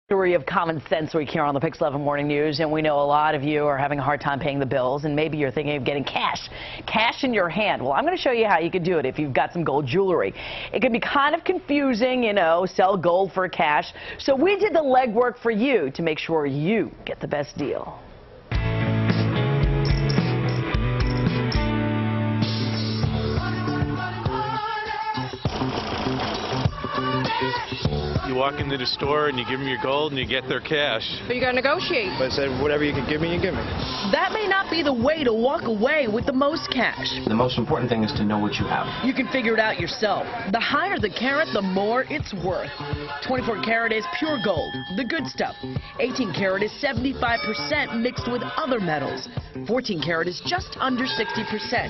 Story of Common Sense Week here on the PIX 11 Morning News, and we know a lot of you are having a hard time paying the bills, and maybe you're thinking of getting cash in your hand. Well, I'm going to show you how you can do it if you've got some gold jewelry. It can be kind of confusing, you know, sell gold for cash. So we did the legwork for you to make sure you get the best deal. You walk into the store and you give them your gold and you get their cash. But you got to negotiate. But I said, whatever you can give me, you give me. That may not be the way to walk away with the most cash. The most important thing is to know what you have. You can figure it out yourself. The higher the carat, the more it's worth. 24 karat is pure gold, the good stuff. 18 karat is 75% mixed with other metals. 14 karat is just under 60%.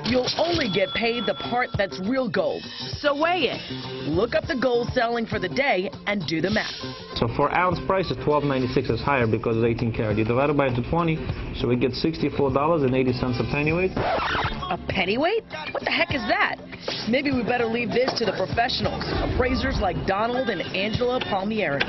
You'll only get paid the part that's real gold. So weigh it. Look up the gold selling for the day and do the math. So for ounce price is $12.96 is higher because it's 18 karat. You divide it by 20, so we get $64.80 a pennyweight. A pennyweight? What the heck is that? Maybe we better leave this to the professionals, appraisers like Donald and Angela Palmieri.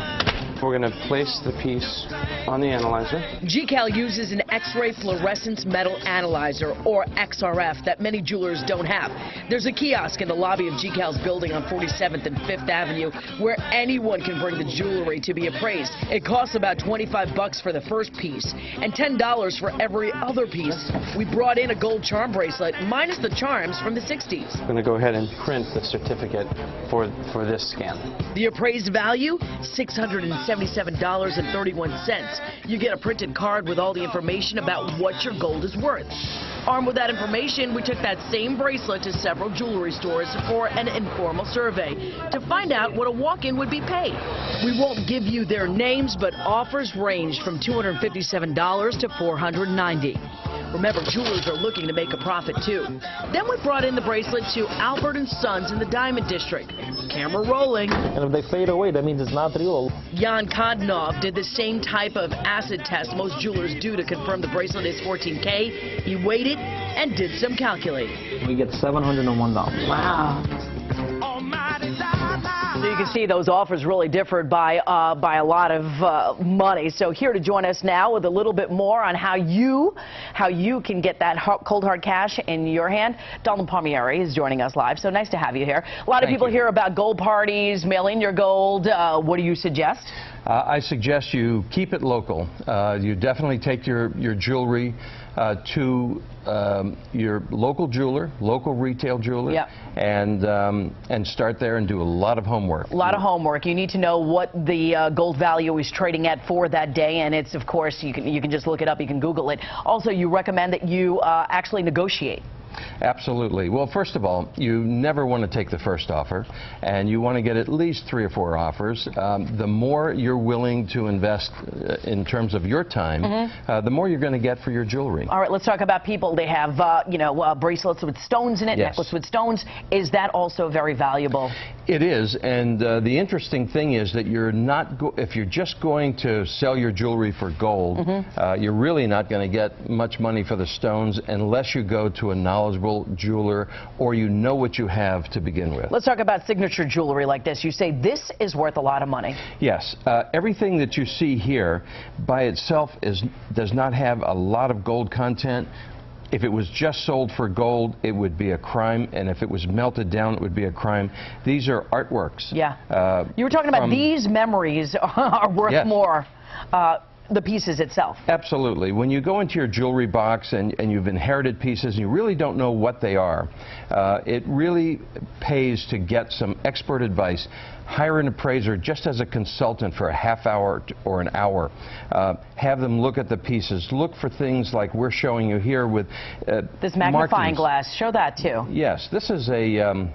We're going to place the piece on the analyzer. GCAL uses an X-ray fluorescence metal analyzer, or XRF, that many jewelers don't have. There's a kiosk in the lobby of GCAL's building on 47th and 5th Avenue where anyone can bring the jewelry to be appraised. It costs about $25 for the first piece and $10 for every other piece. We brought in a gold charm bracelet minus the charms from the 60s. I'm going to go ahead and print the certificate for this scan. The appraised value, $677.31. You get a printed card with all the information about what your gold is worth. Armed with that information, we took that same bracelet to several jewelry stores for an informal survey to find out what a walk-in would be paid. We won't give you their names, but offers ranged from $257 to $490. Remember, jewelers are looking to make a profit, too. Then we brought in the bracelet to Albert & Sons in the Diamond District. Camera rolling. And if they fade away, that means it's not real. Jan Kodnov did the same type of acid test most jewelers do to confirm the bracelet is 14K. He weighed it and did some calculating. We get $701. Wow. So you can see those offers really differed by a lot of money. So here to join us now with a little bit more on how you can get that cold hard cash in your hand. Don Palmieri is joining us live. So nice to have you here. A lot of people hear about gold parties, mail in your gold. What do you suggest? I suggest you keep it local. You definitely take your jewelry to your local jeweler, local retail jeweler, yep, and start there and do a lot of homework. A lot of homework. You need to know what the gold value is trading at for that day, and it's, of course, you can just look it up. You can Google it. Also, you recommend that you actually negotiate. Absolutely. Well, first of all, you never want to take the first offer, and you want to get at least 3 or 4 offers. The more you're willing to invest in terms of your time, the more you're going to get for your jewelry. All right, let's talk about people. They have, bracelets with stones in it, yes, necklace with stones. Is that also very valuable? It is, and the interesting thing is that you're not, if you're just going to sell your jewelry for gold, you're really not going to get much money for the stones unless you go to a knowledgeable jeweler or you know what you have to begin with. Let's talk about signature jewelry like this. You say this is worth a lot of money. Yes. Everything that you see here by itself does not have a lot of gold content. If it was just sold for gold, it would be a crime, and if it was melted down, it would be a crime. These are artworks. Yeah. You were talking about these memories are worth, yes, more. The pieces itself. Absolutely. When you go into your jewelry box and you've inherited pieces and you really don't know what they are, it really pays to get some expert advice. Hire an appraiser just as a consultant for a half hour or an hour. Have them look at the pieces. Look for things like we're showing you here with this magnifying glass. Show that too. Yes, this is a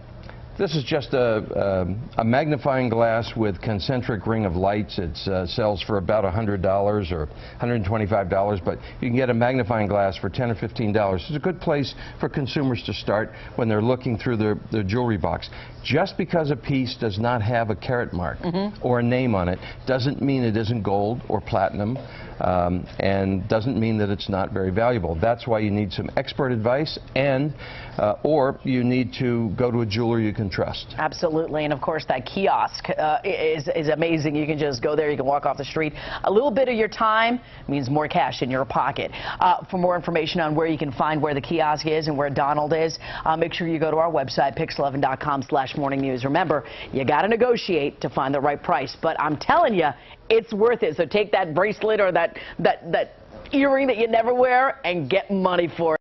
this is just a magnifying glass with concentric ring of lights. It sells for about $100 or $125, but you can get a magnifying glass for $10 or $15. It's a good place for consumers to start when they're looking through their jewelry box. Just because a piece does not have a carat mark or a name on it doesn't mean it isn't gold or platinum. and doesn't mean that it's not very valuable. That's why you need some expert advice, and or you need to go to a jeweler you can trust. Absolutely, and of course that kiosk is amazing. You can just go there, you can walk off the street. A little bit of your time means more cash in your pocket. For more information on where you can find where the kiosk is and where Donald is, make sure you go to our website, pix11.com/morningnews. Remember, you got to negotiate to find the right price, but I'm telling you, it's worth it. So take that bracelet or that earring that you never wear and get money for it.